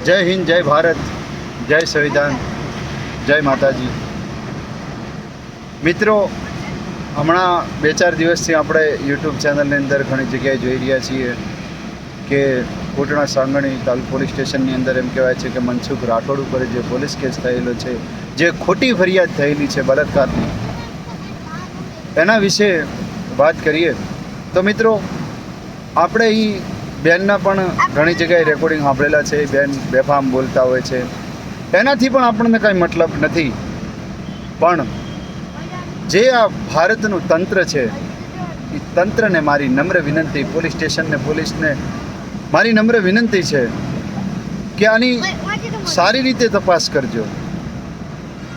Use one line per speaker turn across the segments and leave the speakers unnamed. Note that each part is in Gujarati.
જય હિન્દ, જય ભારત, જય સંવિધાન, જય માતાજી. મિત્રો, હમણાં 2-4 દિવસથી આપણે યુટ્યુબ ચેનલની અંદર ઘણી જગ્યાએ જોઈ રહ્યા છીએ કે કોટડા સાંગણી તાલુકા પોલીસ સ્ટેશનની અંદર એમ કહેવાય છે કે મનસુખ રાઠોડ ઉપર જે પોલીસ કેસ થયેલો છે, જે ખોટી ફરિયાદ થયેલી છે બળાત્કારની, એના વિશે વાત કરીએ તો મિત્રો, આપણે એ બેનના પણ ઘણી જગ્યાએ રેકોર્ડિંગ સાંભળેલા છે. બેન બેફામ બોલતા હોય છે, એનાથી પણ આપણને કાંઈ મતલબ નથી. પણ જે આ ભારતનું તંત્ર છે, એ તંત્રને મારી નમ્ર વિનંતી, પોલીસ સ્ટેશનને, પોલીસને મારી નમ્ર વિનંતી છે કે આની સારી રીતે તપાસ કરજો.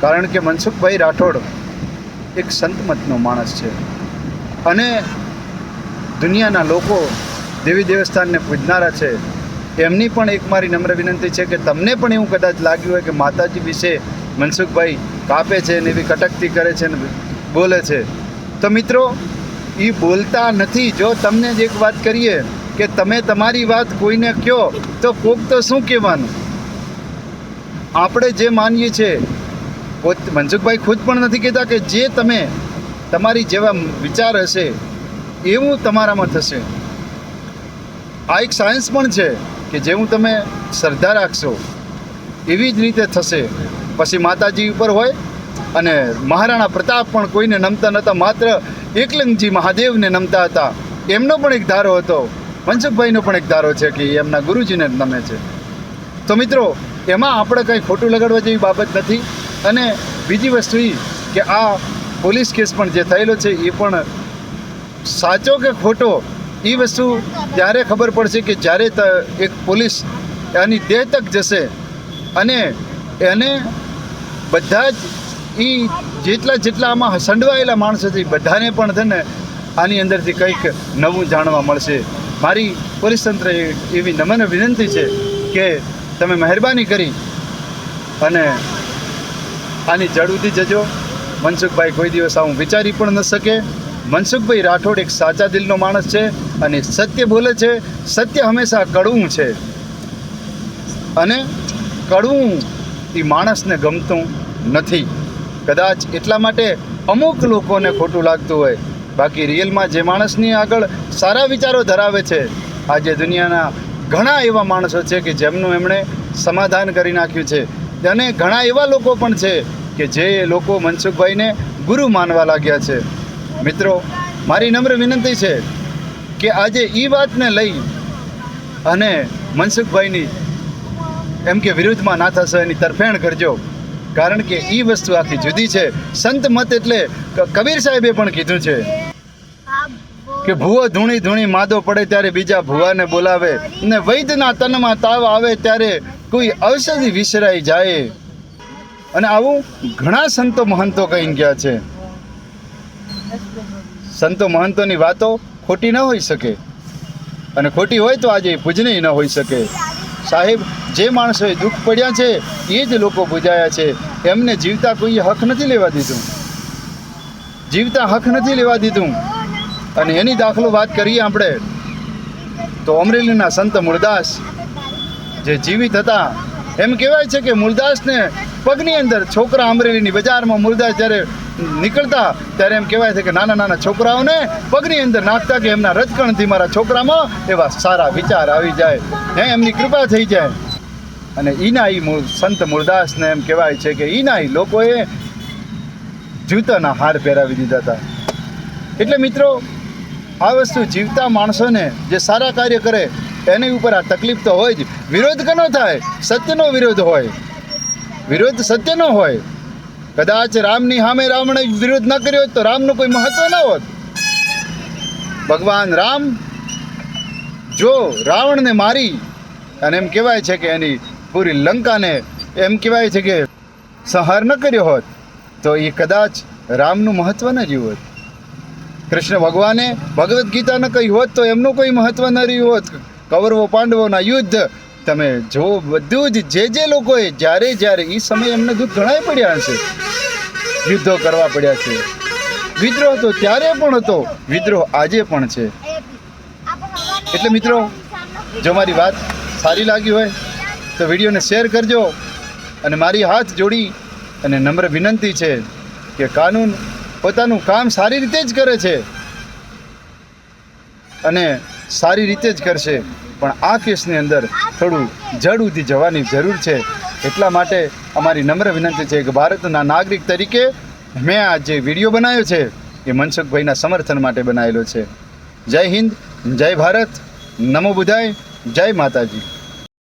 કારણ કે મનસુખભાઈ રાઠોડ એક સંતમતનો માણસ છે અને દુનિયાના લોકો દેવી દેવસ્થાનને પૂજનારા છે. એમની પણ એક મારી નમ્ર વિનંતી છે કે તમને પણ એવું કદાચ લાગ્યું હોય કે માતાજી વિશે મનસુખભાઈ કાપે છે ને એવી કટકતી કરે છે ને બોલે છે, તો મિત્રો એ બોલતા નથી. જો તમને જ એક વાત કરીએ કે તમે તમારી વાત કોઈને કહો તો કોક તો શું કહેવાનું. આપણે જે માનીએ છીએ, મનસુખભાઈ ખુદ પણ નથી કહેતા કે જે તમે તમારી જેવા વિચાર હશે એવું તમારામાં થશે. આ એક સાયન્સ પણ છે કે જેવું તમે શ્રદ્ધા રાખશો એવી જ રીતે થશે. પછી માતાજી ઉપર હોય અને મહારાણા પ્રતાપ પણ કોઈને નમતા નહોતા, માત્ર એકલિંગજી મહાદેવને નમતા હતા. એમનો પણ એક ધારો હતો, મનસુખભાઈનો પણ એક ધારો છે કે એમના ગુરુજીને જ નમે છે. તો મિત્રો, એમાં આપણે કંઈ ખોટું લગાડવા જેવી બાબત નથી. અને બીજી વસ્તુ એ કે આ પોલીસ કેસ પણ જે થયેલો છે એ પણ સાચો કે ખોટો એ વસ્તુ ત્યારે ખબર પડશે કે જ્યારે એક પોલીસ એની દેહ તક જશે અને એને બધા જ જેટલા આમાં સંડવાયેલા માણસો છે બધાને પણ છે ને આની અંદરથી કંઈક નવું જાણવા મળશે. મારી પોલીસ તંત્ર એવી નમ્ર વિનંતી છે કે તમે મહેરબાની કરી અને આની જડ ઉધી જજો. મનસુખભાઈ કોઈ દિવસ આવું વિચારી પણ ન શકે. મનસુખભાઈ રાઠોડ એક સાચા દિલનો માણસ છે અને સત્ય બોલે છે. સત્ય હંમેશા કડવું છે અને કડવું એ માણસને ગમતું નથી. કદાચ એટલા માટે અમુક લોકોને ખોટું લાગતું હોય, બાકી રિયલમાં જે માણસની આગળ સારા વિચારો ધરાવે છે, આજે દુનિયાના ઘણા એવા માણસો છે કે જેમનું એમણે સમાધાન કરી નાખ્યું છે. અને ઘણા એવા લોકો પણ છે કે જે લોકો મનસુખભાઈને ગુરુ માનવા લાગ્યા છે. મિત્રો, મારી નમ્ર વિનંતી છે કે આજે એ વાતને લઈ અને મનસુખભાઈની એમ કે વિરુદ્ધમાં ના થશે એની તરફેણ કરજો. કારણ કે એ વસ્તુ આખી જુદી છે. સંત મત એટલે કબીર સાહેબે પણ કીધું છે કે ભૂવો ધૂણી ધૂણી માદો પડે ત્યારે બીજા ભૂવાને બોલાવે ને વૈદ્યના તનમાં તાવ આવે ત્યારે કોઈ ઔષધિ વિસરાઈ જાય. અને આવું ઘણા સંતો મહંતો કહી ગયા છે. સંતો મહંતોની વાતો ખોટી ન હોઈ શકે અને ખોટી હોય તો આજે પૂજનીય ન હોઈ શકે. સાહેબ, જે માણસોએ દુઃખ પડ્યા છે એ જ લોકો પૂજાયા છે. એમને જીવતા કોઈએ હક નથી લેવા દીધું, જીવતા હક નથી લેવા દીધું. અને એની દાખલો વાત કરીએ આપણે તો અમરેલીના સંત મૂળદાસ જે જીવિત હતા, એમ કહેવાય છે કે મૂળદાસને પગની અંદર છોકરા, અમરેલીની બજારમાં મૂળદાસ જ્યારે નીકળતા ત્યારે એમ કહેવાય છે કે નાના નાના છોકરાઓને પગની અંદર નાખતા કે એમના રજકણથી મારા છોકરામાં એવા સારા વિચાર આવી જાય, એમની કૃપા થઈ જાય. અને ઈના સંત મૂળદાસને એમ કહેવાય છે કે ઈના લોકોએ જૂતાના હાર પહેરાવી દીધા હતા. એટલે મિત્રો, આ વસ્તુ જીવતા માણસોને જે સારા કાર્ય કરે એની ઉપર આ તકલીફ તો હોય જ. વિરોધ કનો થાય? સત્યનો વિરોધ હોય, વિરોધ સત્યનો હોય. કદાચ રામની સામે રાવણે વિરોધ ન કર્યો હોત તો રામનું કોઈ મહત્વ ન હોત. ભગવાન રામ જો રાવણને મારી અને એમ કહેવાય છે કે એની પૂરી લંકાને એમ કહેવાય છે કે સંહાર ન કર્યો હોત તો એ કદાચ રામનું મહત્વ ન રહ્યું હોત. કૃષ્ણ ભગવાને ભગવદ્ ગીતા ન કહી હોત તો એમનું કોઈ મહત્વ ન રહ્યું હોત. કૌરવો પાંડવોના યુદ્ધ તમે જો, બધું જ જે લોકોએ જ્યારે એ સમયે એમને દુઃખ ઘણાય પડ્યા હશે, યુદ્ધો કરવા પડ્યા છે. વિદ્રોહ તો ત્યારે પણ હતો, વિદ્રોહ આજે પણ છે. એટલે મિત્રો, જો મારી વાત સારી લાગી હોય તો વિડીયોને શેર કરજો. અને મારી હાથ જોડી અને નમ્ર વિનંતી છે કે કાનૂન પોતાનું કામ સારી રીતે જ કરે છે અને સારી રીતે જ કરશે, પણ આ કેસની અંદર થોડું જડ સુધી જવાની જરૂર છે. એટલા માટે અમારી નમ્ર વિનંતી છે કે ભારતના નાગરિક તરીકે મેં આ જે વિડીયો બનાવ્યો છે એ મનસુખભાઈના સમર્થન માટે બનાવેલો છે. જય હિન્દ, જય ભારત, નમો બુદ્ધાય, જય માતાજી.